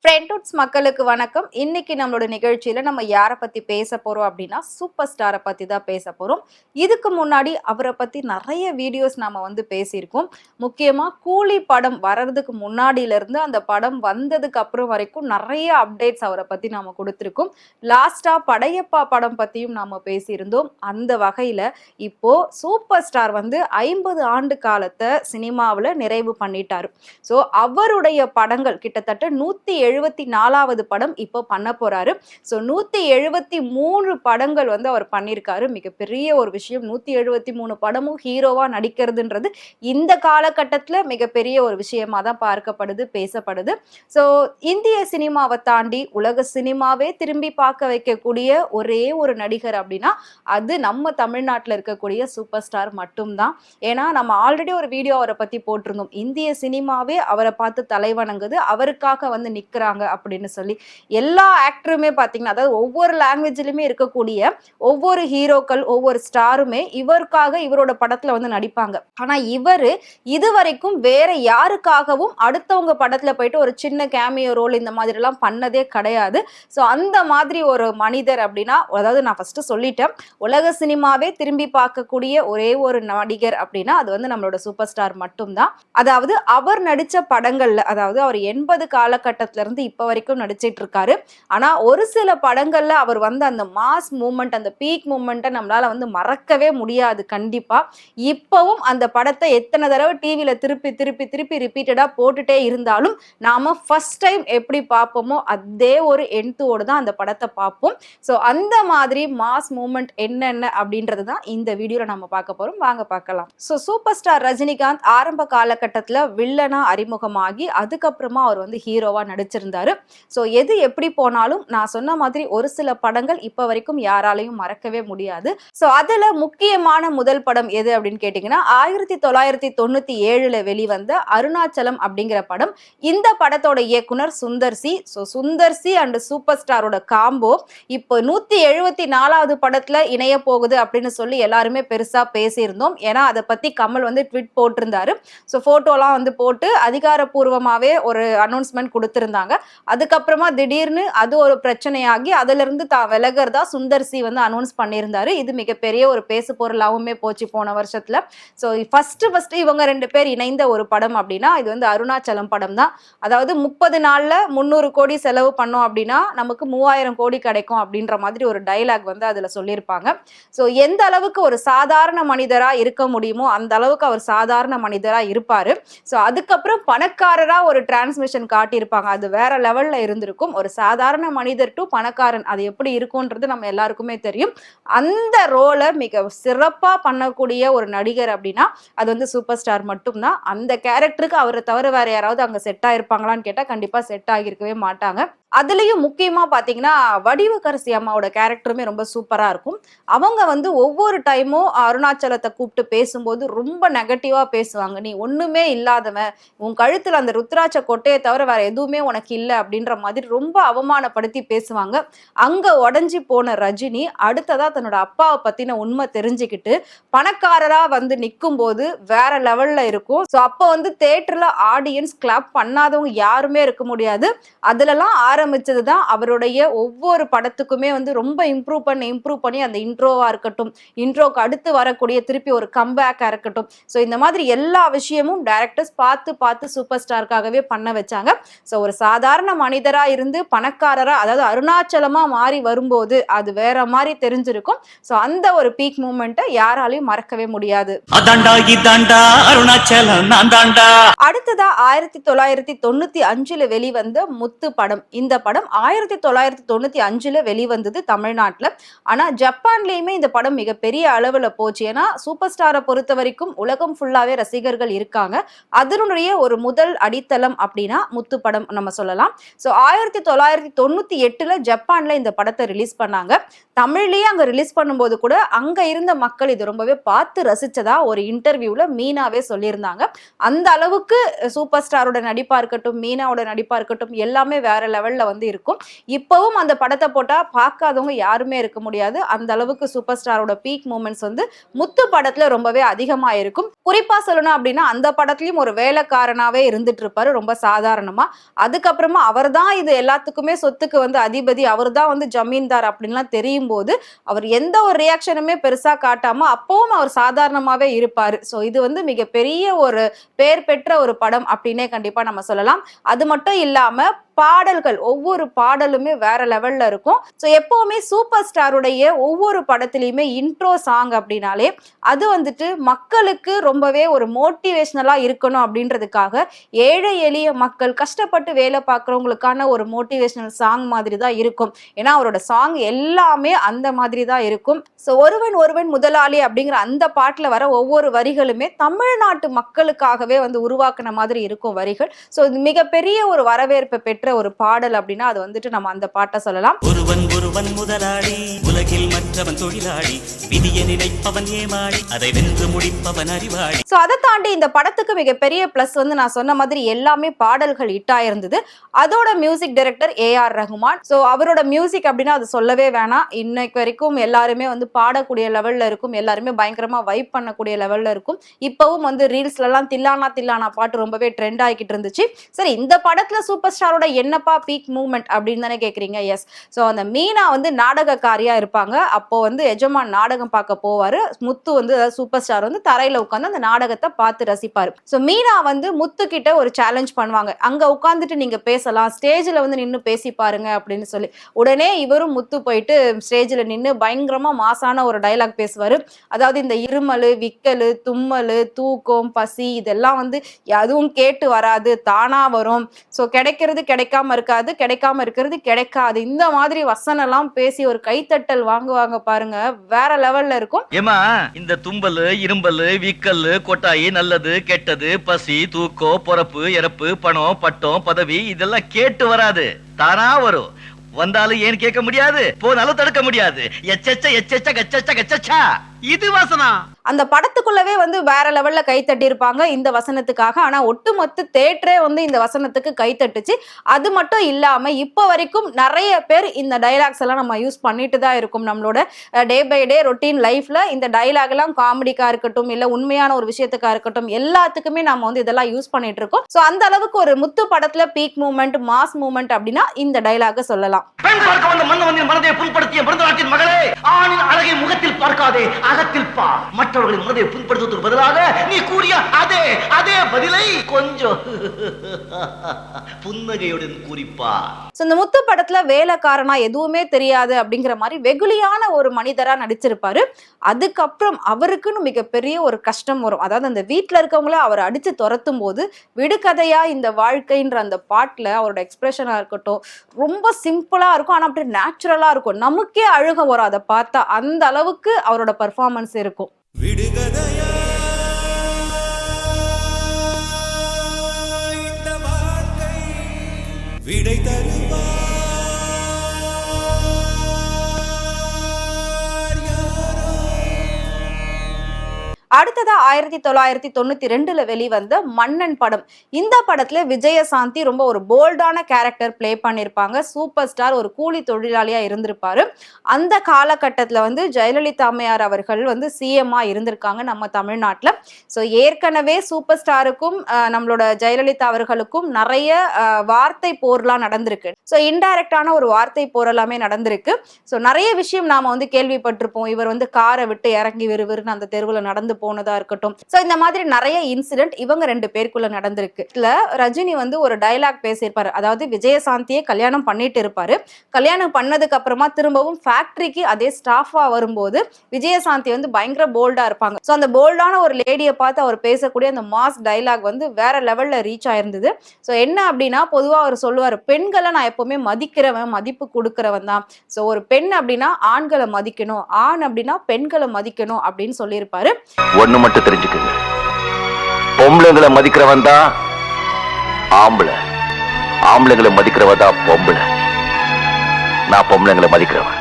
ஃப்ரெண்ட்ஹுட்ஸ் மக்களுக்கு வணக்கம். இன்னைக்கு நம்மளோட நிகழ்ச்சியில நம்ம யாரை பத்தி பேச போறோம் அப்படின்னா சூப்பர் ஸ்டாரை பத்தி தான் பேச போறோம். இதுக்கு முன்னாடி அவரை பத்தி நிறைய வீடியோஸ் நாம பேசியிருக்கோம். முக்கியமா கூலி படம் வர்றதுக்கு முன்னாடியில இருந்து அந்த படம் வந்ததுக்கு அப்புறம் வரைக்கும் நிறைய அப்டேட்ஸ் அவரை பத்தி நாம கொடுத்திருக்கோம். லாஸ்டா படையப்பா படம் பத்தியும் நாம பேசியிருந்தோம். அந்த வகையில இப்போ சூப்பர் ஸ்டார் 50 ஆண்டு காலத்தை சினிமாவில் நிறைவு பண்ணிட்டாரு. ஸோ அவருடைய படங்கள் கிட்டத்தட்ட 174வது படம் இப்போ பண்ண போறாரு. ஸோ 173 படங்கள் அவர் பண்ணியிருக்காரு. மிகப்பெரிய ஒரு விஷயம். 173 படமும் ஹீரோவா நடிக்கிறதுன்றது இந்த காலகட்டத்தில் மிகப்பெரிய ஒரு விஷயமா தான் பார்க்கப்படுது, பேசப்படுது. ஸோ இந்திய சினிமாவை தாண்டி உலக சினிமாவே திரும்பி பார்க்க வைக்கக்கூடிய ஒரே ஒரு நடிகர் அப்படின்னா அது நம்ம தமிழ்நாட்டில் இருக்கக்கூடிய சூப்பர் ஸ்டார் மட்டும்தான். ஏன்னா நம்ம ஆல்ரெடி ஒரு வீடியோ அவரை பத்தி போட்டிருந்தோம். இந்திய சினிமாவே அவரை பார்த்து தலைவணங்குது, அவருக்காக நிக்கிறாங்க அப்படின்னு சொல்லி. எல்லா ஆக்டருமே பாத்தீங்கன்னா, அதாவது ஒவ்வொரு லாங்குவேஜ்லயுமே இருக்கக்கூடிய ஒவ்வொரு ஹீரோக்கள், ஒவ்வொரு ஸ்டாருமே இவருக்காக இவரோட படத்துல நடிப்பாங்க. ஆனா இவரு இதுவரைக்கும் வேற யாருக்காகவும் அடுத்தவங்க படத்துல போயிட்டு ஒரு சின்ன கேமியோ ரோல் இந்த மாதிரி எல்லாம் பண்ணதே கிடையாது. ஸோ அந்த மாதிரி ஒரு மனிதர் அப்படின்னா, அதாவது நான் ஃபர்ஸ்ட் சொல்லிட்டேன், உலக சினிமாவே திரும்பி பார்க்கக்கூடிய ஒரே ஒரு நடிகர் அப்படின்னா அது நம்மளோட சூப்பர் ஸ்டார் மட்டும்தான். அதாவது அவர் நடிச்ச படங்கள்ல, அதாவது அவர் 80 காலகட்டத்தில இருந்து இப்ப வரைக்கும் நடிச்சிட்டு இருக்காரு. ஆனா ஒரு சில படங்கள்ல அவர் அந்த மாஸ் மூமெண்ட், அந்த பீக் மூமெண்ட்டை நம்மளால மறக்கவே முடியாது. கண்டிப்பா இப்பவும் அந்த படத்தை எத்தனை தடவை டிவியில திருப்பி திருப்பி திருப்பி ரிப்பீட்டடா போட்டுட்டே இருந்தாலும் நாம ஃபர்ஸ்ட் டைம் எப்படி பார்ப்போமோ அதே ஒரு எண்தோடு தான் அந்த படத்தை பார்ப்போம். ஸோ அந்த மாதிரி மாஸ் மூமெண்ட் என்னென்ன அப்படின்றது தான் இந்த வீடியோல நம்ம பார்க்க போறோம். வாங்க பார்க்கலாம். ஸோ சூப்பர் ஸ்டார் ரஜினிகாந்த் ஆரம்ப காலகட்டத்தில் வில்லனா அறிமுகமாகி அதுக்கப்புறமா அவர் ஹீரோவா நடிச்சிருந்தாரு. ஸோ எது எப்படி போனாலும் நான் சொன்ன மாதிரி ஒரு சில படங்கள் இப்ப வரைக்கும் யாராலையும் மறக்கவே முடியாது. ஸோ அதுல முக்கியமான முதல் படம் எது அப்படின்னு கேட்டீங்கன்னா 1997 வெளிவந்த அருணாச்சலம் அப்படிங்கிற படம். இந்த படத்தோட இயக்குனர் Sundar C. So Sundar C and super ஸ்டாரோட காம்போ இப்போ 174வது படத்துல இணைய போகுது அப்படின்னு சொல்லி எல்லாருமே பெருசா பேசியிருந்தோம். ஏன்னா அதை பத்தி கமல் ட்வீட் போட்டிருந்தாரு. ஸோ போட்டோலாம் போட்டு அதிகாரப்பூர்வமாவே ஒரு அனௌன்ஸ்மெண்ட் கொடுத்திருந்தாங்க. அதுக்கப்புறமா திடீர்னு அது ஒரு பிரச்சனையாகி அதுல இருந்து விலகிறதா சுந்தர் சி அனௌன்ஸ் பண்ணியிருந்தாரு. இது மிகப்பெரிய ஒரு பேசு பொருளாவுமே போச்சு போன வருஷத்துல. ஸோ ஃபர்ஸ்ட் இவங்க 2 பேர் இணைந்த ஒரு படம் அப்படின்னா இது அருணாச்சலம் படம் தான். அதாவது 30 நாள்ல 300 கோடி செலவு பண்ணோம் அப்படின்னா நமக்கு 3000 கோடி கிடைக்கும் அப்படின்ற மாதிரி ஒரு டைலாக் அதுல சொல்லியிருப்பாங்க. ஸோ எந்த அளவுக்கு ஒரு சாதாரண மனிதரா இருக்க முடியுமோ அந்த அளவுக்கு அவர் சாதாரண மனிதரா இருப்பாரு. ஸோ அதுக்கப்புறம் பணக்காரரா ஒரு டிரான்ஸ்மிஷன் காட்டியிருப்பாங்க. அது வேற லெவல்ல இருந்திருக்கும். ஒரு சாதாரண மனிதர் டு பணக்காரன் அது எப்படி இருக்கும்ன்றது நம்ம எல்லாருக்குமே தெரியும். அந்த ரோலை மிக சிறப்பா பண்ணக்கூடிய ஒரு நடிகர் அப்படின்னா அது சூப்பர் ஸ்டார் மட்டும்தான். அந்த கேரக்டருக்கு அவரை தவிர வேற யாராவது அங்க செட் ஆயிருப்பாங்களான்னு கேட்டா கண்டிப்பா செட் ஆகியிருக்கவே மாட்டாங்க. அதுலயும் முக்கியமா பாத்தீங்கன்னா வடிவுக்கரசி அம்மாவோட கேரக்டருமே ரொம்ப சூப்பரா இருக்கும். அவங்க ஒவ்வொரு டைமும் அருணாச்சலத்தை கூப்பிட்டு பேசும்போது ரொம்ப நெகட்டிவா பேசுவாங்க. நீ ஒண்ணுமே இல்லாதவன், உன் கழுத்துல அந்த ருத்ராட்ச கொட்டையை தவிர வேற எதுவுமே உனக்கு இல்லை அப்படின்ற மாதிரி ரொம்ப அவமானப்படுத்தி பேசுவாங்க. அங்க உடஞ்சி போன ரஜினி அடுத்ததா தன்னோட அப்பாவை பத்தின உண்மை தெரிஞ்சுக்கிட்டு பணக்காரரா நிற்கும் போது வேற லெவல்ல இருக்கும். ஸோ அப்போ தியேட்டர்ல ஆடியன்ஸ் கிளாப் பண்ணாதவங்க யாருமே இருக்க முடியாது. அதுலலாம் ஆரம்பிச்சதுதான் அவருடைய ஒவ்வொரு படத்துக்குமே ரொம்ப இம்ப்ரூவ் பண்ணி அந்த இன்ட்ரோவா இருக்கட்டும், இன்ட்ரோக்கு அடுத்து வரக்கூடிய திருப்பி ஒரு கம்பேக்கா இருக்கட்டும். ஸோ இந்த மாதிரி எல்லா விஷயமும் டைரக்டர்ஸ் பார்த்து சூப்பர் ஸ்டாருக்காகவே பண்ண வச்சாங்க. ஸோ ஒரு சாதாரண மனிதரா இருந்து பணக்காரரா, அதாவது அருணாச்சலமா மாறி வரும்போது அது வேற மாதிரி தெரிஞ்சிருக்கும். ஸோ அந்த ஒரு பீக் மூமெண்ட்டை யாராலையும் மறக்கவே முடியாது. அடுத்ததா 1995 வெளிவந்த முத்து படம். இந்த படம் 1995 வெளிவந்தது தமிழ்நாட்டுல. ஆனா ஜப்பான்லயுமே இந்த படம் மிகப்பெரிய அளவுல போச்சு. ஏன்னா சூப்பர் ஸ்டாரை பொறுத்த வரைக்கும் உலகம் ஃபுல்லாவே ரசிகர்கள் இருக்காங்க. அதனுடைய ஒரு முதல் அடித்தளம் அப்படின்னா முத்து படம் நம்ம சொல்லலாம். ஸோ 1998 ஜப்பான்ல இந்த படத்தை ரிலீஸ் பண்ணாங்க. தமிழ்லயே அங்க ரிலீஸ் பண்ணும்போது கூட அங்க இருந்த மக்கள் இது ரொம்பவே பார்த்து ரசிச்சதா ஒரு இன்டர்வியூல மீனாவே சொல்லியிருந்தாங்க. அந்த அளவுக்கு சூப்பர் ஸ்டாரோட நடிப்பா இருக்கட்டும், மீனாவோட நடிப்பா இருக்கட்டும் எல்லாமே வேற லெவல்ல லெவல்ல வந்து இருக்கும். இப்பவும் அந்த படத்தை போட்டா பார்க்காதவங்க யாருமே இருக்க முடியாது. அந்த அளவுக்கு சூப்பர் ஸ்டாரோட பீக் மூமெண்ட்ஸ் வந்து முத்து படத்துல ரொம்பவே அதிகமா இருக்கும். குறிப்பா சொல்லணும் அப்படின்னா அந்த படத்துலயும் ஒரு வேலைக்காரனாவே இருந்துட்டு இருப்பாரு ரொம்ப சாதாரணமா. அதுக்கப்புறமா அவர் தான் இது எல்லாத்துக்குமே சொத்துக்கு வந்து அதிபதி, அவர் தான் வந்து ஜமீன்தார் அப்படின்லாம் தெரியும் போது அவர் எந்த ஒரு ரியாக்ஷனுமே பெருசா காட்டாம அப்பவும் அவர் சாதாரணமாவே இருப்பாரு. ஸோ இது வந்து மிகப்பெரிய ஒரு பேர் பெற்ற ஒரு படம் அப்படின்னே கண்டிப்பா நம்ம சொல்லலாம். அது மட்டும் இல்லாம பாடல்கள் ஒவ்வொரு பாடலுமே வேற லெவல்ல இருக்கும். ஸோ எப்பவுமே சூப்பர் ஸ்டாருடைய ஒவ்வொரு படத்திலையுமே இன்ட்ரோ சாங் அப்படின்னாலே அது வந்துட்டு மக்களுக்கு ரொம்பவே ஒரு மோட்டிவேஷனலா இருக்கணும் அப்படின்றதுக்காக ஏழை எளிய மக்கள் கஷ்டப்பட்டு வேலை பார்க்குறவங்களுக்கான ஒரு மோட்டிவேஷனல் சாங் மாதிரி தான் இருக்கும். ஏன்னா அவரோட சாங் எல்லாமே அந்த மாதிரி தான் இருக்கும். ஸோ ஒருவன் ஒருவன் முதலாளி அப்படிங்கிற அந்த பாட்டில் வர ஒவ்வொரு வரிகளுமே தமிழ்நாட்டு மக்களுக்காகவே வந்து உருவாக்குன மாதிரி இருக்கும் வரிகள். ஸோ இது மிகப்பெரிய ஒரு வரவேற்பை பெற்ற ஒரு பாடல் அப்படின்னா அது வந்துட்டு நம்ம அந்த பாட்டை சொல்லலாம். ஒருவன் ஒருவன் முதலாளி, உலகில் மற்றவன் தொழிலாளி, விதியை நினைப்பவன் ஏமாளி, அதை வென்று முடிப்பவன் அறிவாளி. ஸோ அதை தாண்டி இந்த படத்துக்கு மிகப்பெரிய பிளஸ் வந்து நான் சொன்ன மாதிரி எல்லாமே பாடல்கள் ஹிட் ஆயிருந்தது. அதோட music director A R Rahman. So அவரோட மியூசிக் அப்படின்னா அது சொல்லவே வேணாம். இன்னைக்கு வரைக்கும் எல்லாருமே வந்து பாடக்கூடிய லெவல்ல இருக்கும், எல்லாருமே பயங்கரமா வைப் பண்ணக்கூடிய லெவல்ல இருக்கும். இப்பவும் வந்து ரீல்ஸ்ல எல்லாம் தில்லானா தில்லானா பாட்டு ரொம்பவே ட்ரெண்ட் ஆகிட்டு இருந்துச்சு. சரி, இந்த படத்துல சூப்பர் ஸ்டாரோட என்னப்பா பீக் மூவ்மெண்ட் அப்படின்னு தானே கேக்குறீங்க. எஸ், ஸோ அந்த மீனா வந்து நாடகக்காரியா இருப்பாங்க. அப்போ வந்து எஜமான் நாடகம் பார்க்க போவாரு. முத்து வந்து அதாவது சூப்பர் ஸ்டார் வந்து தரையில உட்காந்து அந்த நாடகத்தை பார்த்து ரசிப்பாரு. ஸோ மீனா வந்து முத்து கிட்ட ஒரு சேலஞ்ச் பண்ணுவாங்க, அங்க உட்காந்துட்டு நீங்க பேசலாம், ஸ்டேஜ்ல வந்து நின்று பேசி பாருங்க அப்படின்னு சொல்லி. உடனே இவரும் முத்து போயிட்டு ஸ்டேஜ்ல நின்று பயங்கரமா மாசான ஒரு டைலாக் பேசுவாரு. அதாவது இந்த இருமல், விக்கல், தும்மல், தூக்கம், பசி இதெல்லாம் வந்து எதுவும் கேட்டு வராது, தானா வரும். ஸோ கிடைக்கிறது கிடைக்காம இருக்காது, கிடைக்காம இருக்கிறது கிடைக்காது. இந்த மாதிரி வசனம் எல்லாம் பேசி ஒரு கைத்தட்டல் வாங்குவாங்க பாருங்க, வேற லெவல்ல இருக்கும். ஏமா இந்த தும்பல், இரும்பல், விக்கல், கொட்டாயி, நல்லது கெட்டது, பசி, தூக்கம், பொறப்பு, இறப்பு, பணம், பட்டம், பதவி இதெல்லாம் கேட்டு வராது, தானா வரும். வந்தாலும் ஏன் கேட்க முடியாது, போனாலும் தடுக்க முடியாது. எச்சச்ச எச்சச்ச கச்சச்ச கச்சச்சா இது வசனம். அந்த படத்துக்குள்ளவே வந்து வேற லெவல்ல கை தட்டி இருப்பாங்க இந்த வசனத்துக்காக. ஆனா ஒட்டுமொத்த தேட்டரே வந்து இந்த வசனத்துக்கு கை தட்டுச்சு. அது மட்டும் இல்லாம இப்ப வரைக்கும் நிறைய பேர் இந்த டைலாக்ஸ் எல்லாம் நம்ம யூஸ் பண்ணிட்டு தான் இருக்கும். நம்மளோட டே பை டே ரொட்டீன் லைஃப்ல இந்த டைலாக் எல்லாம் காமெடிக்கா இருக்கட்டும், இல்ல உண்மையான ஒரு விஷயத்துக்கா இருக்கட்டும், எல்லாத்துக்குமே நம்ம வந்து இதெல்லாம் யூஸ் பண்ணிட்டு இருக்கோம். சோ அந்த அளவுக்கு ஒரு முத்து படத்துல பீக் மூமெண்ட், மாஸ் மூமெண்ட் அப்படின்னா இந்த டைலாக சொல்லலாம். பெண் பார்க்க வந்த மன்னவனின் மனதை புண்படுத்திய பிறந்தநாட்டின் மகளே, ஆணின் அழகை முகத்தில் பார்க்காதே, அகத்தில் பார். மற்றவர்களின் மனதை புண்படுத்துவதற்கு பதிலாக நீ கூறிய அதே அதே பதிலை கொஞ்சம் புன்னகையுடன் கூறிப்பா. இந்த முத்து படத்துல வேலைக்காரனா எதுவுமே தெரியாது அப்படிங்கிற மாதிரி வெகுளியான ஒரு மனிதரா நடிச்சிருப்பாரு. அதுக்கப்புறம் அவருக்குன்னு மிகப்பெரிய ஒரு கஷ்டம் வரும். அதாவது அந்த வீட்டுல இருக்கவங்கள அவர் அடிச்சு துரத்தும் போது விடுகதையா இந்த வாழ்க்கைன்ற அந்த பாட்டுல அவரோட எக்ஸ்பிரஷனா இருக்கட்டும் ரொம்ப சிம்பிளா இருக்கும். ஆனா அப்படி நேச்சுரலா இருக்கும், நமக்கே அழுக வரும் அதை பார்த்தா. அந்த அளவுக்கு அவரோட பர்ஃபார்மன்ஸ் இருக்கும். விடுகதையா இந்த வாழ்க்கை விடை தருவா. அடுத்ததா 1992 வெளிவந்த மன்னன் படம். இந்த படத்துல விஜயசாந்தி ரொம்ப ஒரு போல்டான கேரக்டர் பிளே பண்ணிருப்பாங்க. சூப்பர் ஸ்டார் ஒரு கூலி தொழிலாளியா இருந்திருப்பாரு. அந்த காலகட்டத்துல வந்து ஜெயலலிதா அம்மையார் அவர்கள் வந்து சிஎம்ஆ இருந்திருக்காங்க நம்ம தமிழ்நாட்டுல. ஸோ ஏற்கனவே சூப்பர் ஸ்டாருக்கும் நம்மளோட ஜெயலலிதா அவர்களுக்கும் நிறைய வார்த்தை போர்லாம் நடந்திருக்கு. ஸோ இன்டைரக்டான ஒரு வார்த்தை போர் எல்லாமே நடந்திருக்கு. ஸோ நிறைய விஷயம் நாம வந்து கேள்விப்பட்டிருப்போம். இவர் வந்து காரை விட்டு இறங்கி விறுவிறுன்னு அந்த தெருவுல நடந்து போனதா இருக்கட்டும். சோ இந்த மாதிரி நிறைய இன்சிடென்ட் இவங்க ரெண்டு பேருக்குள்ள நடந்திருக்கு. இதுல ரஜினி வந்து ஒரு டைலாக் பேசியிருப்பாரு. அதாவது விஜயசாந்தியை கல்யாணம் பண்ணிட்டு இருப்பாரு. கல்யாணம் பண்ணதுக்கு அப்புறமா திரும்பவும் ஃபேக்டரிக்கு அதே ஸ்டாஃபா வரும்போது விஜயசாந்தி வந்து பயங்கர போல்டா இருப்பாங்க. சோ அந்த போல்டான ஒரு லேடியை பார்த்து அவர் பேசக்கூடிய அந்த மாஸ் டைலாக் வந்து வேற லெவல்ல ரீச் ஆயிருந்தது. சோ என்ன அப்படின்னா பொதுவா அவர் சொல்லுவாரு, பெண்களை நான் எப்பவுமே மதிக்கிறவன், மதிப்பு கொடுக்கிறவன் தான். சோ ஒரு பெண் அப்படின்னா ஆண்களை மதிக்கணும், ஆண் அப்படின்னா பெண்களை மதிக்கணும் அப்படின்னு சொல்லியிருப்பாரு. ஒண்ணு மட்டும் தெரிஞ்சுக்குங்க, பொம்பளைங்களை மதிக்கிறவன் தான் ஆம்பளை, ஆம்பளைங்களை மதிக்கிறவன் தான் பொம்பளை. நான் பொம்பளைங்களை மதிக்கிறவன்,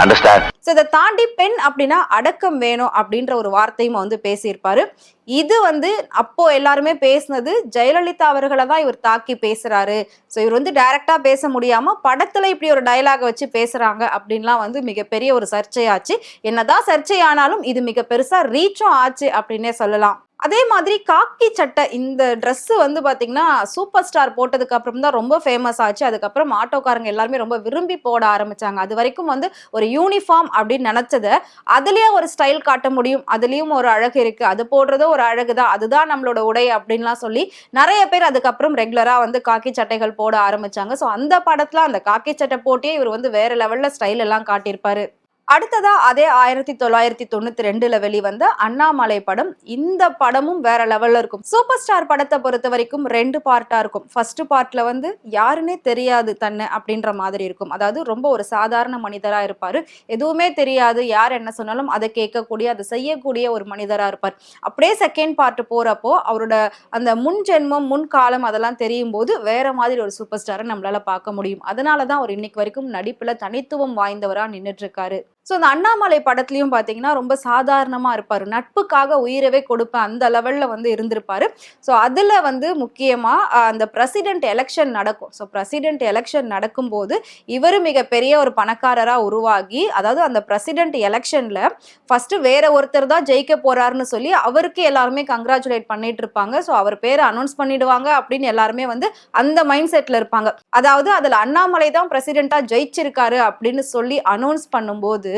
அண்டர்ஸ்டாண்ட்? ஸோ இதை தாண்டி பெண் அப்படின்னா அடக்கம் வேணும் அப்படின்ற ஒரு வார்த்தையும் வந்து பேசியிருப்பாரு. இது வந்து அப்போ எல்லாருமே பேசினது ஜெயலலிதா அவர்களை தான் இவர் தாக்கி பேசுறாரு. ஸோ இவர் வந்து டைரக்டா பேச முடியாம படத்துல இப்படி ஒரு டயலாக வச்சு பேசுறாங்க அப்படின்லாம் வந்து மிகப்பெரிய ஒரு சர்ச்சையாச்சு. என்னதான் சர்ச்சை ஆனாலும் இது மிக பெருசா ரீச்சும் ஆச்சு அப்படின்னே சொல்லலாம். அதே மாதிரி காக்கி சட்டை இந்த ட்ரெஸ் வந்து பாத்தீங்கன்னா சூப்பர் ஸ்டார் போட்டதுக்கு அப்புறம் தான் ரொம்ப ஃபேமஸ் ஆச்சு. அதுக்கப்புறம் ஆட்டோக்காரங்க எல்லாருமே ரொம்ப விரும்பி போட ஆரம்பிச்சாங்க. அது வரைக்கும் வந்து ஒரு யூனிஃபார்ம் அப்படின்னு நினைச்சத அதுலயே ஒரு ஸ்டைல் காட்ட முடியும், அதுலயும் ஒரு அழகு இருக்கு, அது போடுறதோ ஒரு அழகுதான், அதுதான் நம்மளோட உடை அப்படின்லாம் சொல்லி நிறைய பேர் அதுக்கப்புறம் ரெகுலரா வந்து காக்கி சட்டைகள் போட ஆரம்பிச்சாங்க. ஸோ அந்த படத்துல அந்த காக்கி சட்டை போட்டே இவர் வந்து வேற லெவல்ல ஸ்டைல் எல்லாம் காட்டியிருப்பாரு. அடுத்ததா அதே 1992 வெளிவந்த அண்ணாமலை படம். இந்த படமும் வேற லெவல்ல இருக்கும். சூப்பர் ஸ்டார் படத்தை பொறுத்த வரைக்கும் 2 பார்ட்டா இருக்கும். ஃபர்ஸ்ட் பார்ட்ல வந்து யாருன்னே தெரியாது தன்னை அப்படின்ற மாதிரி இருக்கும். அதாவது ரொம்ப ஒரு சாதாரண மனிதரா இருப்பாரு. எதுவுமே தெரியாது, யார் என்ன சொன்னாலும் அதை கேட்கக்கூடிய அதை செய்யக்கூடிய ஒரு மனிதரா இருப்பார். அப்படியே செகண்ட் பார்ட் போறப்போ அவரோட அந்த முன் ஜென்மம் முன் காலம் அதெல்லாம் தெரியும் போது வேற மாதிரி ஒரு சூப்பர் ஸ்டாரை நம்மளால பார்க்க முடியும். அதனாலதான் அவர் இன்னைக்கு வரைக்கும் நடிப்புல தனித்துவம் வாய்ந்தவரா நின்றுட்டு இருக்காரு. ஸோ இந்த அண்ணாமலை படத்துலையும் பார்த்தீங்கன்னா ரொம்ப சாதாரணமாக இருப்பார். நட்புக்காக உயிரவே கொடுப்பேன் அந்த லெவலில் வந்து இருந்திருப்பாரு. ஸோ அதில் வந்து முக்கியமாக அந்த பிரசிடென்ட் எலெக்ஷன் நடக்கும். ஸோ பிரசிடென்ட் எலெக்ஷன் நடக்கும்போது இவர் மிகப்பெரிய ஒரு பணக்காரராக உருவாகி, அதாவது அந்த பிரசிடென்ட் எலெக்ஷனில் ஃபஸ்ட்டு வேற ஒருத்தர் தான் ஜெயிக்க போறாருன்னு சொல்லி அவருக்கு எல்லாருமே கங்க்ராச்சுலேட் பண்ணிட்டு இருப்பாங்க. ஸோ அவர் பேரை அனௌன்ஸ் பண்ணிடுவாங்க அப்படின்னு எல்லாருமே வந்து அந்த மைண்ட் செட்டில் இருப்பாங்க. அதாவது அதில் அண்ணாமலை தான் பிரசிடென்ட்டாக ஜெயிச்சிருக்காரு அப்படின்னு சொல்லி அனௌன்ஸ் பண்ணும்போது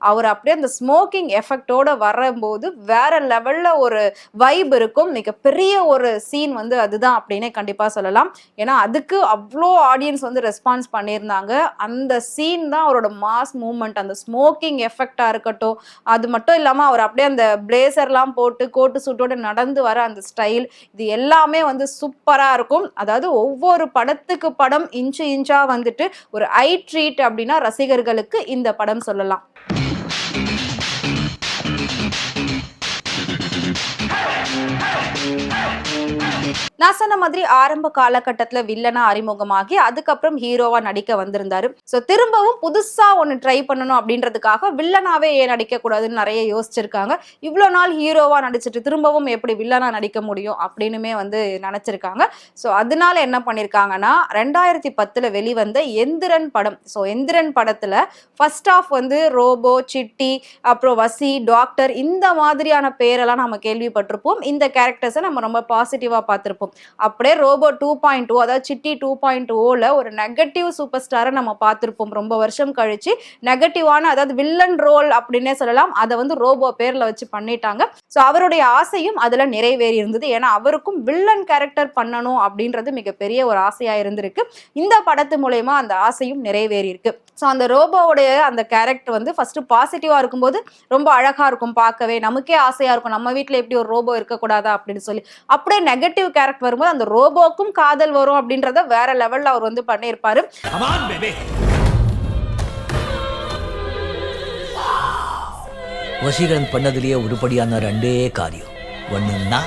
அவர் அப்படியே அந்த ஸ்மோக்கிங் எஃபெக்டோட வரும்போது வேற லெவல்ல ஒரு வைப் இருக்கும். மிகப்பெரிய ஒரு சீன் வந்து அதுதான் அப்படின்னே கண்டிப்பா சொல்லலாம். ஏன்னா அதுக்கு அவ்வளோ ஆடியன்ஸ் வந்து ரெஸ்பான்ஸ் பண்ணியிருந்தாங்க. அந்த சீன் தான் அவரோட மாஸ் மூவ்மெண்ட். அந்த ஸ்மோக்கிங் எஃபெக்டா இருக்கட்டும், அது மட்டும் இல்லாம அவர் அப்படியே அந்த பிளேசர்லாம் போட்டு கோட்டு சூட்டோட நடந்து வர அந்த ஸ்டைல், இது எல்லாமே வந்து சூப்பரா இருக்கும். அதாவது ஒவ்வொரு படத்துக்கு படம் இன்ச்சு இன்ச்சா வந்துட்டு ஒரு ஐ ட்ரீட் அப்படின்னா ரசிகர்களுக்கு இந்த படம் சொல்லலாம். நான் சொன்ன மாதிரி ஆரம்ப காலகட்டத்துல வில்லனா அறிமுகமாகி அதுக்கப்புறம் ஹீரோவா நடிக்க வந்திருந்தாரு. சோ திரும்பவும் புதுசா ஒண்ணு ட்ரை பண்ணணும் அப்படின்றதுக்காக வில்லனாவே ஏன் நடிக்க கூடாதுன்னு நிறைய யோசிச்சிருக்காங்க. இவ்வளவு நாள் ஹீரோவா நடிச்சிட்டு திரும்பவும் எப்படி வில்லனா நடிக்க முடியும் அப்படின்னுமே வந்து நினைச்சிருக்காங்க. சோ அதனால என்ன பண்ணிருக்காங்கன்னா 2010 வெளிவந்த எந்திரன் படம். சோ எந்திரன் படத்துல ஃபர்ஸ்ட் ஆஃப் வந்து ரோபோ, சிட்டி, அப்புறம் வசி, டாக்டர் இந்த மாதிரியான பேரெல்லாம் நம்ம கேள்விப்பட்டிருப்போம். இந்த கேரக்டர்ஸை நம்ம ரொம்ப பாசிட்டிவா பார்த்திருப்போம். அப்படியே ரோபோ 2.0 அதாவது சிட்டி 2.0ல ஒரு நெகட்டிவ் சூப்பர் ஸ்டாரை நம்ம பார்த்திருப்போம். ரொம்ப வருஷம் கழிச்சு நெகட்டிவான அதாவது வில்லன் ரோல் அப்படின்னே சொல்லலாம், அதை வந்து ரோபோ பேர்ல வச்சு பண்ணிட்டாங்க. ஸோ அவருடைய ஆசையும் அதுல நிறைவேறி இருந்தது. ஏன்னா அவருக்கும் வில்லன் கேரக்டர் பண்ணணும் அப்படின்றது மிகப்பெரிய ஒரு ஆசையா இருந்திருக்கு. இந்த படத்து மூலயமா அந்த ஆசையும் நிறைவேறி இருக்கு. ஸோ அந்த ரோபோவுடைய அந்த கேரக்டர் வந்து ஃபர்ஸ்ட் பாசிட்டிவா இருக்கும்போது ரொம்ப அழகா இருக்கும் பார்க்கவே, நமக்கே ஆசையா இருக்கும் நம்ம வீட்டுல எப்படி ஒரு ரோபோ இருக்கக்கூடாதா அப்படின்னு சொல்லி. அப்படியே நெகட்டிவ் கேரக்டர் வரும்போது அந்த ரோபோக்கும் காதல் வரும் அப்படின்றத வேற லெவல்ல அவர் வந்து பண்ணியிருப்பாரு. வசீகரன் பண்ணதுலயே உருப்படியான 2 காரியம். ஒண்ணுன்னா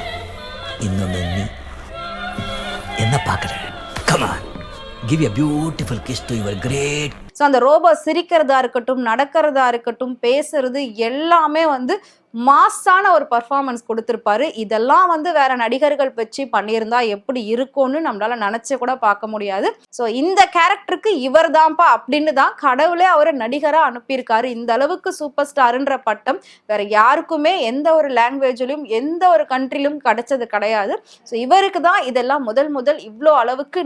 இன்னொன்னு நீ என்ன பாக்குற. Come on, give a beautiful kiss to your great. So அந்த ரோபோ சிரிக்கிறதா இருக்கட்டும், நடக்கிறதா இருக்கட்டும், பேசுறது எல்லாமே வந்து மாஸான ஒரு பர்ஃபார்மன்ஸ் கொடுத்திருப்பாரு. இதெல்லாம் வந்து வேற நடிகர்கள் வச்சு பண்ணியிருந்தா எப்படி இருக்கும்னு நம்மளால நினைச்சு கூட பார்க்க முடியாது. ஸோ இந்த கேரக்டருக்கு இவர் தான்ப்பா அப்படின்னு தான் கடவுளே அவரை நடிகரா அனுப்பியிருக்காரு. இந்த அளவுக்கு சூப்பர் ஸ்டார்ன்ற பட்டம் வேற யாருக்குமே எந்த ஒரு லாங்குவேஜிலும் எந்த ஒரு கண்ட்ரிலும் கிடைச்சது கிடையாது. ஸோ இவருக்கு தான் இதெல்லாம் முதல் இவ்வளோ அளவுக்கு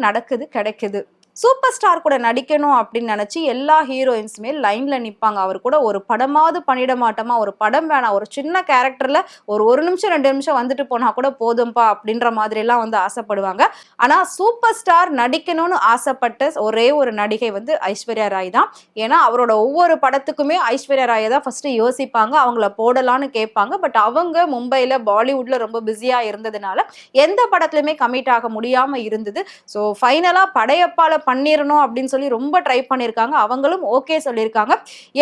கிடைக்குது. சூப்பர் ஸ்டார் கூட நடிக்கணும் அப்படின்னு நினைச்சு எல்லா ஹீரோயின்ஸுமே லைன்ல நிற்பாங்க. அவர் கூட ஒரு படமாவது பண்ணிட மாட்டோமா, ஒரு படம் வேணாம், ஒரு சின்ன கேரக்டர்ல ஒரு நிமிஷம் 2 நிமிஷம் வந்துட்டு போனா கூட போதும்பா அப்படின்ற மாதிரி எல்லாம் வந்து ஆசைப்படுவாங்க. ஆனா சூப்பர் ஸ்டார் நடிக்கணும்னு ஆசைப்பட்ட ஒரே ஒரு நடிகை வந்து ஐஸ்வர்யா ராய் தான். ஏன்னா அவரோட ஒவ்வொரு படத்துக்குமே ஐஸ்வர்யா ராயை தான் ஃபர்ஸ்ட் யோசிப்பாங்க, அவங்கள போடலான்னு கேட்பாங்க. பட் அவங்க மும்பைல பாலிவுட்ல ரொம்ப பிஸியா இருந்ததுனால எந்த படத்துலயுமே கமிட் ஆக முடியாம இருந்தது. ஸோ ஃபைனலா படையப்பால பண்ணிடணும் அப்படின்னு சொல்லி ரொம்ப ட்ரை பண்ணியிருக்காங்க. அவங்களும் ஓகே சொல்லியிருக்காங்க.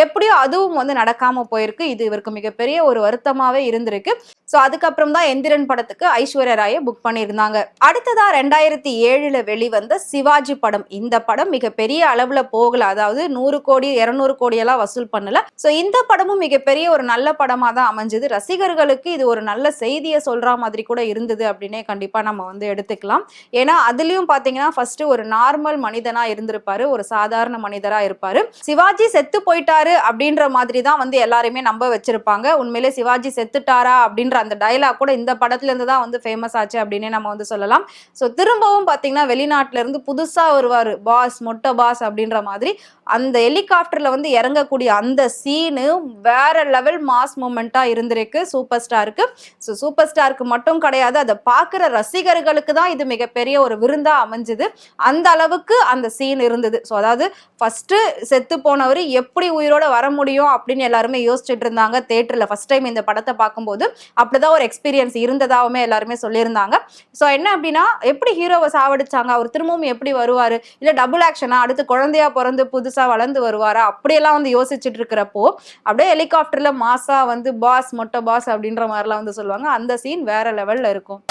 எப்படியோ அதுவும் வந்து நடக்காம போயிருக்கு. இது இவருக்கு மிகப்பெரிய ஒரு வருத்தமாவே இருந்திருக்கு. ஸோ அதுக்கப்புறம் தான் எந்திரன் படத்துக்கு ஐஸ்வர்யா ராயை புக் பண்ணியிருந்தாங்க. அடுத்ததா 2007 வெளிவந்த சிவாஜி படம். இந்த படம் மிகப்பெரிய அளவுல போகல, அதாவது 100 கோடி 200 கோடி எல்லாம் வசூல் பண்ணல. ஸோ இந்த படமும் மிகப்பெரிய ஒரு நல்ல படமா தான் அமைஞ்சது. ரசிகர்களுக்கு இது ஒரு நல்ல செய்தியை சொல்ற மாதிரி கூட இருந்தது அப்படின்னே கண்டிப்பா நம்ம வந்து எடுத்துக்கலாம். ஏன்னா அதுலயும் பாத்தீங்கன்னா ஃபர்ஸ்ட் ஒரு நார்மல் மனிதனா இருந்திருப்பாரு, ஒரு சாதாரண மனிதரா இருப்பாரு. சிவாஜி செத்து போயிட்டாரு அப்படின்ற மாதிரி தான் வந்து எல்லாருமே நம்ப வச்சிருப்பாங்க. உண்மையிலே சிவாஜி செத்துட்டாரா அப்படின்ற அந்த டயலாக் கூட இந்த படத்துல இருந்து தான் வந்து ஃபேமஸ் ஆச்சு அப்படின்னே நம்ம வந்து சொல்லலாம். ஸோ திரும்பவும் பாத்தீங்கன்னா வெளிநாட்டுல இருந்து புதுசா வருவாரு, பாஸ் மொட்டை பாஸ் அப்படின்ற மாதிரி. அந்த ஹெலிகாப்டர்ல வந்து இறங்கக்கூடிய அந்த சீனு வேற லெவல் மாஸ் மூமெண்டா இருந்திருக்கு சூப்பர் ஸ்டாருக்கு. ஸோ சூப்பர் ஸ்டாருக்கு மட்டும் கிடையாது, அதை பார்க்குற ரசிகர்களுக்கு தான் இது மிகப்பெரிய ஒரு விருந்தா அமைஞ்சுது. அந்த அளவுக்கு அந்த சீன் இருந்தது. ஸோ அதாவது ஃபர்ஸ்ட் செத்து போனவர் எப்படி உயிரோட வர முடியும் அப்படின்னு எல்லாருமே யோசிச்சுட்டு இருந்தாங்க தியேட்டர்ல ஃபர்ஸ்ட் டைம் இந்த படத்தை பார்க்கும்போது. அப்படிதான் ஒரு எக்ஸ்பீரியன்ஸ் இருந்ததாவுமே எல்லாருமே சொல்லியிருந்தாங்க. ஸோ என்ன அப்படின்னா, எப்படி ஹீரோவை சாவடிச்சாங்க, அவர் திரும்பவும் எப்படி வருவாரு, இல்ல டபுள் ஆக்ஷனா, அடுத்து குழந்தையா பிறந்து புதுசா வளர்ந்து வருவாரா, அப்படியெல்லாம் வந்து யோசிச்சுட்டு இருக்கிறப்போ அப்படியே ஹெலிகாப்டர்ல மாசா வந்து பாஸ் மொட்டை பாஸ் அப்படின்ற மாதிரிலாம் வந்து சொல்லுவாங்க. அந்த சீன் வேற லெவல்ல இருக்கும்.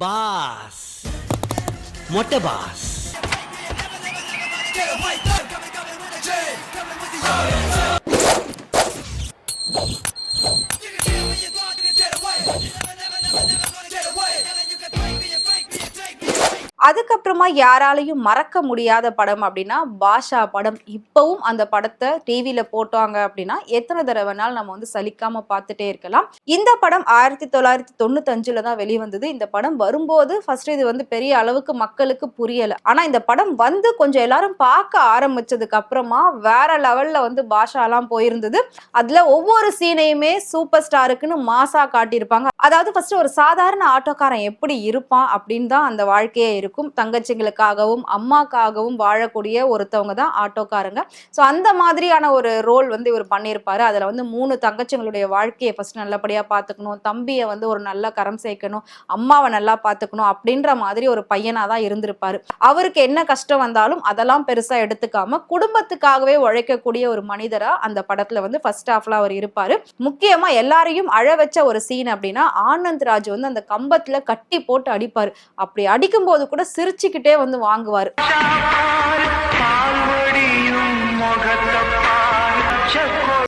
பாஸ் மொட்டை பாஸ். அதுக்கப்புறமா யாராலையும் மறக்க முடியாத படம் அப்படின்னா பாஷா படம். இப்பவும் அந்த படத்தை டிவியில போட்டாங்க அப்படின்னா எத்தனை தடவைனாலும் நம்ம வந்து சலிக்காம பார்த்துட்டே இருக்கலாம். இந்த படம் 1995 தான் வெளிவந்தது. இந்த படம் வரும்போது ஃபர்ஸ்ட் இது வந்து பெரிய அளவுக்கு மக்களுக்கு புரியல. ஆனா இந்த படம் வந்து கொஞ்சம் எல்லாரும் பார்க்க ஆரம்பிச்சதுக்கு அப்புறமா வேற லெவல்ல வந்து பாஷாலாம் போயிருந்தது. அதுல ஒவ்வொரு சீனையுமே சூப்பர் ஸ்டாருக்குன்னு மாசா காட்டியிருப்பாங்க. அதாவது ஃபர்ஸ்ட் ஒரு சாதாரண ஆட்டோக்காரன் எப்படி இருப்பான் அப்படின்னு தான் அந்த வாழ்க்கையே இருக்கும். தங்கச்சிங்களுக்காகவும் அம்மாக்காகவும் வாழக்கூடிய ஒருத்தவங்க தான் ஆட்டோக்காரங்க. ஸோ அந்த மாதிரியான ஒரு ரோல் வந்து இவர் பண்ணியிருப்பாரு. அதுல வந்து 3 தங்கச்சிங்களுடைய வாழ்க்கையை ஃபர்ஸ்ட் நல்லபடியா பார்த்துக்கணும், தம்பியை வந்து ஒரு நல்ல கரம் சேர்க்கணும், அம்மாவை நல்லா பார்த்துக்கணும் அப்படின்ற மாதிரி ஒரு பையனா தான் இருந்திருப்பாரு. அவருக்கு என்ன கஷ்டம் வந்தாலும் அதெல்லாம் பெருசா எடுத்துக்காம குடும்பத்துக்காகவே உழைக்கக்கூடிய ஒரு மனிதரா அந்த படத்துல வந்து ஃபர்ஸ்ட் ஹாஃப்ல அவர் இருப்பாரு. முக்கியமா எல்லாரையும் அழ வச்ச ஒரு சீன் அப்படின்னா, ஆனந்த் ராஜ் வந்து அந்த கம்பத்துல கட்டி போட்டு அடிப்பாரு. அப்படி அடிக்கும் போது கூட சிரிச்சுக்கிட்டே வந்து வாங்குவாரு.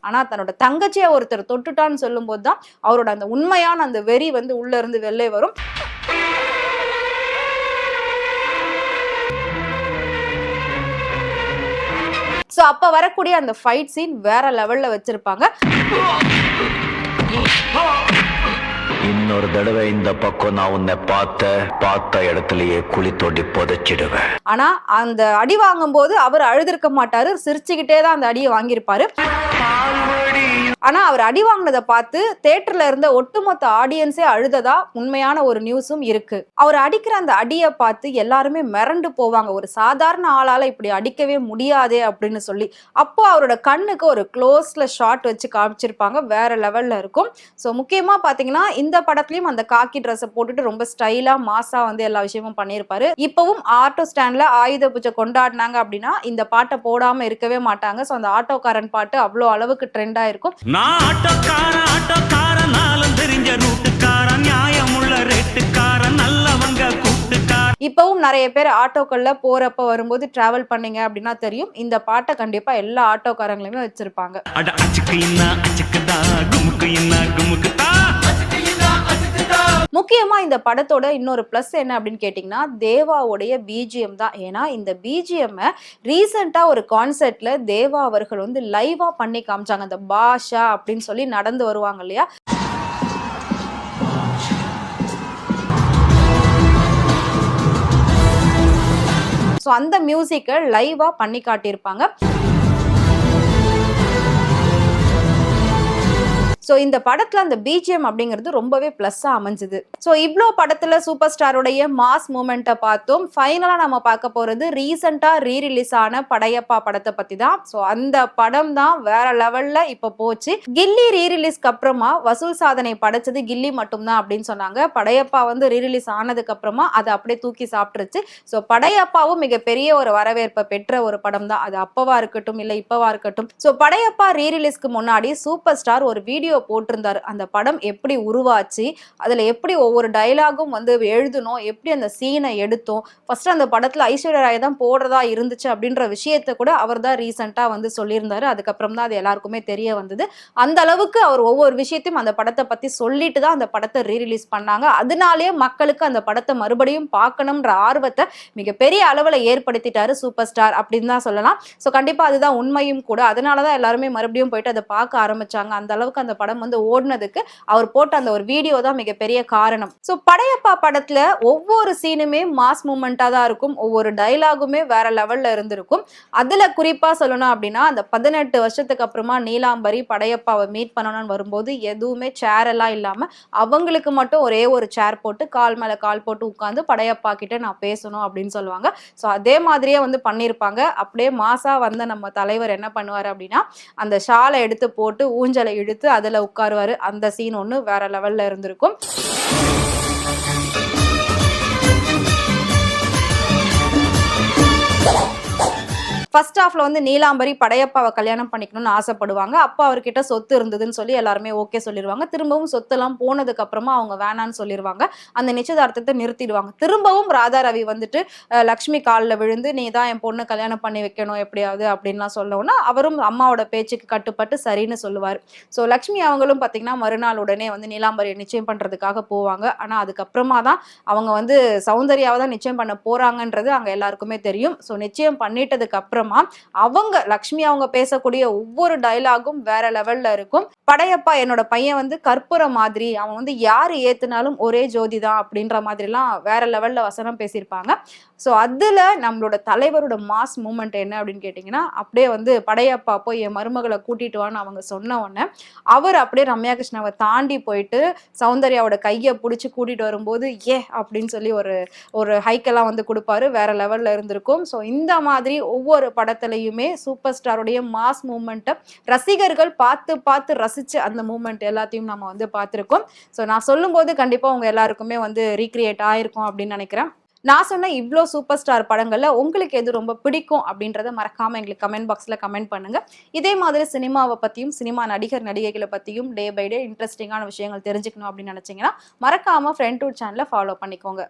ஆனா தன்னோட தங்கச்சியை ஒருத்தர் தொட்டுட்டான்னு சொல்லும் போதுதான் அவரோட அந்த உண்மையான அந்த வெறி வந்து உள்ள இருந்து வெளியே வரும். சோ அப்ப வரக்கூடிய அந்த ஃபைட் சீன் வேற லெவல்ல வச்சிருப்பாங்க. இன்னொரு தடவை இந்த பக்கம் நான் உன்னை பார்த்த இடத்துலயே குழி தோண்டி புதைச்சிடுவேன். ஆனா அந்த அடி வாங்கும் போது அவர் அழுதிருக்க மாட்டாரு, சிரிச்சுக்கிட்டே தான் அந்த அடியை வாங்கியிருப்பாரு. ஆனா அவர் அடி வாங்கினதை பார்த்து தியேட்டர்ல இருந்த ஒட்டுமொத்த ஆடியன்ஸே அழுததா உண்மையான ஒரு நியூஸும் இருக்கு. அவர் அடிக்கிற அந்த அடியை பார்த்து எல்லாருமே மிரண்டு போவாங்க, ஒரு சாதாரண ஆளால இப்படி அடிக்கவே முடியாதே அப்படின்னு சொல்லி. அப்போ அவரோட கண்ணுக்கு ஒரு க்ளோஸ்ல ஷாட் வச்சு காமிச்சிருப்பாங்க, வேற லெவல்ல இருக்கும். ஸோ முக்கியமா பாத்தீங்கன்னா இந்த படத்துலயும் அந்த காக்கி ட்ரெஸ்ஸை போட்டுட்டு ரொம்ப ஸ்டைலா மாசா வந்து எல்லா விஷயமும் பண்ணியிருப்பாரு. இப்பவும் ஆட்டோ ஸ்டாண்ட்ல ஆயுத பூஜை கொண்டாடினாங்க அப்படின்னா இந்த பாட்டை போடாம இருக்கவே மாட்டாங்க. ஸோ அந்த ஆட்டோக்காரன் பாட்டு அவ்வளோ அளவுக்கு ட்ரெண்டா இருக்கும். நான் ஆட்டோக்காரன் நாளும் தெரிஞ்ச ரூட்டுக்காரன், நியாயமுள்ள ரேட்டுக்காரன், நல்லவங்க கூட்டுக்காரன். இப்பவும் நிறைய பேர் ஆட்டோக்கள்ல போறப்ப வரும்போது டிராவல் பண்ணீங்க அப்படின்னா தெரியும், இந்த பாட்டை கண்டிப்பா எல்லா ஆட்டோக்காரங்களுமே வச்சிருப்பாங்க. முக்கியமா இந்த படத்தோட இன்னொரு பிளஸ் என்ன அப்படின்னு கேட்டீங்கன்னா, தேவாவுடைய பிஜிஎம் தான். ஏன்னா இந்த பிஜிஎம் ரீசெண்டா ஒரு கான்சர்ட்ல தேவா அவர்கள் வந்து லைவா பண்ணி காமிச்சாங்க. அந்த பாஷா அப்படின்னு சொல்லி நடந்து வருவாங்க இல்லையா, ஸோ அந்த மியூசிக்கை லைவா பண்ணி காட்டியிருப்பாங்க. ஸோ இந்த படத்துல அந்த பிஜிஎம் அப்படிங்கிறது ரொம்பவே பிளஸ்ஸா அமைஞ்சுது. ஸோ இவ்வளோ படத்துல சூப்பர் ஸ்டாருடைய மாஸ் மூமெண்ட்டை பார்த்தோம். ஃபைனலா நம்ம பார்க்க போறது ரீசெண்டா ரீரிலீஸ் ஆன படையப்பா படத்தை பத்தி தான். ஸோ அந்த படம் தான் வேற லெவல்ல இப்போ போச்சு. கில்லி ரீரிலீஸ்க்கு அப்புறமா வசூல் சாதனை படைச்சது கில்லி மட்டும்தான் அப்படின்னு சொன்னாங்க. படையப்பா வந்து ரீரிலீஸ் ஆனதுக்கு அப்புறமா அதை அப்படியே தூக்கி சாப்பிட்டுருச்சு. ஸோ படையப்பாவும் மிகப்பெரிய ஒரு வரவேற்பை பெற்ற ஒரு படம் தான். அது அப்பவா இருக்கட்டும் இல்லை இப்பவா இருக்கட்டும். ஸோ படையப்பா ரீரிலீஸ்க்கு முன்னாடி சூப்பர் ஸ்டார் ஒரு வீடியோ போட்டிருந்தாரு. அந்த படம் எப்படி உருவாச்சு, அதுல எப்படி ஒவ்வொரு டைலாகும் வந்து எழுதணும், எப்படி அந்த சீனை எடுத்தோம், ஃபர்ஸ்ட் அந்த படத்துல ஐஸ்வர்யா ராய் தான் போடுறதா இருந்துச்சு அப்படின்ற விஷயத்த கூட அவர் தான் ரீசெண்டா வந்து சொல்லியிருந்தாரு. அதுக்கப்புறம் தான் அது எல்லாருக்குமே தெரிய வந்தது. அந்த அளவுக்கு அவர் ஒவ்வொரு விஷயத்தையும் அந்த படத்தை பத்தி சொல்லிட்டு தான் அந்த படத்தை ரீரிலீஸ் பண்ணாங்க. அதனாலேயே மக்களுக்கு அந்த படத்தை மறுபடியும் பார்க்கணும்ன்ற ஆர்வத்தை மிகப்பெரிய அளவுல ஏற்படுத்திட்டாரு சூப்பர் ஸ்டார் அப்படின்னு தான் சொல்லலாம். ஸோ கண்டிப்பா அதுதான் உண்மையும் கூட. அதனாலதான் எல்லாருமே மறுபடியும் போயிட்டு அதை பார்க்க ஆரம்பிச்சாங்க. அந்த அளவுக்கு அந்த படம் வந்து ஓடுனதுக்கு அவர் போட்ட அந்த ஒரு வீடியோ தான் மிகப்பெரிய காரணம். ஸோ படையப்பா படத்துல ஒவ்வொரு சீனுமே மாஸ் மூமெண்டா தான் இருக்கும். ஒவ்வொரு டைலாகுமே வேற லெவல்ல இருந்திருக்கும். அதுல குறிப்பா சொல்லணும் அப்படின்னா அந்த 18 வருஷத்துக்கு அப்புறமா நீலாம்பரி படையப்பாவை மீட் பண்ணணும்னு வரும்போது எதுவுமே சேர் எல்லாம் இல்லாம அவங்களுக்கு மட்டும் ஒரே ஒரு சேர் போட்டு கால் மேல கால் போட்டு உட்கார்ந்து படையப்பா கிட்ட நான் பேசணும் அப்படின்னு சொல்லுவாங்க. ஸோ அதே மாதிரியே வந்து பண்ணியிருப்பாங்க. அப்படியே மாசா வந்த நம்ம தலைவர் என்ன பண்ணுவாரு அப்படின்னா அந்த ஷாலை எடுத்து போட்டு ஊஞ்சலை இழுத்து அதுல உட்காருவாரு. அந்த சீன் ஒண்ணு வேற லெவல்ல இருந்திருக்கும். ஃபர்ஸ்ட் ஹாஃப்ல வந்து நீலாம்பரி படையப்பாவை கல்யாணம் பண்ணிக்கணும்னு ஆசைப்படுவாங்க. அப்பா அவர்கிட்ட சொத்து இருந்ததுன்னு சொல்லி எல்லாருமே ஓகே சொல்லிடுவாங்க. திரும்பவும் சொத்தெல்லாம் போனதுக்கு அப்புறமா அவங்க வேணான்னு சொல்லிடுவாங்க. அந்த நிச்சயதார்த்தத்தை நிறுத்திடுவாங்க. திரும்பவும் ராதா ரவி வந்துட்டு லக்ஷ்மி காலில் விழுந்து நீ தான் என் பொண்ணு கல்யாணம் பண்ணி வைக்கணும் எப்படியாவது அப்படின்லாம் சொல்லவுன்னா அவரும் அம்மாவோட பேச்சுக்கு கட்டுப்பட்டு சரின்னு சொல்லுவார். ஸோ லக்ஷ்மி அவங்களும் பார்த்தீங்கன்னா மறுநாள் உடனே வந்து நீலாம்பரியை நிச்சயம் பண்றதுக்காக போவாங்க. ஆனால் அதுக்கப்புறமா தான் அவங்க வந்து சௌந்தர்யாவை தான் நிச்சயம் பண்ண போறாங்கன்றது அங்கே எல்லாருக்குமே தெரியும். ஸோ நிச்சயம் பண்ணிட்டதுக்கு அப்புறம் அவங்க லக்ஷ்மி அவங்க பேசக்கூடிய ஒவ்வொரு டயலாகும் வேற லெவல்ல இருக்கும். படையப்பா என்னோட பையன் வந்து கற்பூர மாதிரி, அவன் வந்து யாரு ஏத்துனாலும் ஒரே ஜோதி தான் அப்படின்ற மாதிரி எல்லாம் வேற லெவல்ல வசனம் பேசியிருப்பாங்க. ஸோ அதுல நம்மளோட தலைவரோட மாஸ் மூமெண்ட் என்ன அப்படின்னு கேட்டீங்கன்னா அப்படியே வந்து படையப்பா போய் என் மருமகளை கூட்டிட்டு வான்னு அவங்க சொன்ன உடனே அவர் அப்படியே ரம்யா கிருஷ்ணாவை தாண்டி போயிட்டு சௌந்தர்யாவோட கையை பிடிச்சி கூட்டிட்டு வரும்போது அப்படின்னு சொல்லி ஒரு ஹைக்கெல்லாம் வந்து கொடுப்பாரு. வேற லெவல்ல இருந்திருக்கும். ஸோ இந்த மாதிரி ஒவ்வொரு படத்துலையுமே சூப்பர் ஸ்டாருடைய மாஸ் மூமெண்ட்டை ரசிகர்கள் பார்த்து பார்த்து ரசிச்சு அந்த மூமெண்ட் எல்லாத்தையும் நம்ம வந்து பார்த்துருக்கோம். ஸோ நான் சொல்லும் போது கண்டிப்பா உங்க எல்லாருக்குமே வந்து ரீக்ரியேட் ஆயிருக்கும் அப்படின்னு நினைக்கிறேன். நான் சொன்ன இவ்வளோ சூப்பர் ஸ்டார் படங்கள்ல உங்களுக்கு எது ரொம்ப பிடிக்கும் அப்படின்றத மறக்காம எங்களுக்கு கமெண்ட் பாக்ஸ்ல கமெண்ட் பண்ணுங்க. இதே மாதிரி சினிமாவை பத்தியும் சினிமா நடிகர் நடிகைகளை பத்தியும் டே பை டே இன்ட்ரெஸ்டிங்கான விஷயங்கள் தெரிஞ்சுக்கணும் அப்படின்னு நினைச்சீங்கன்னா மறக்காம ஃப்ரெண்ட் டூ சேனலை ஃபாலோ பண்ணிக்கோங்க.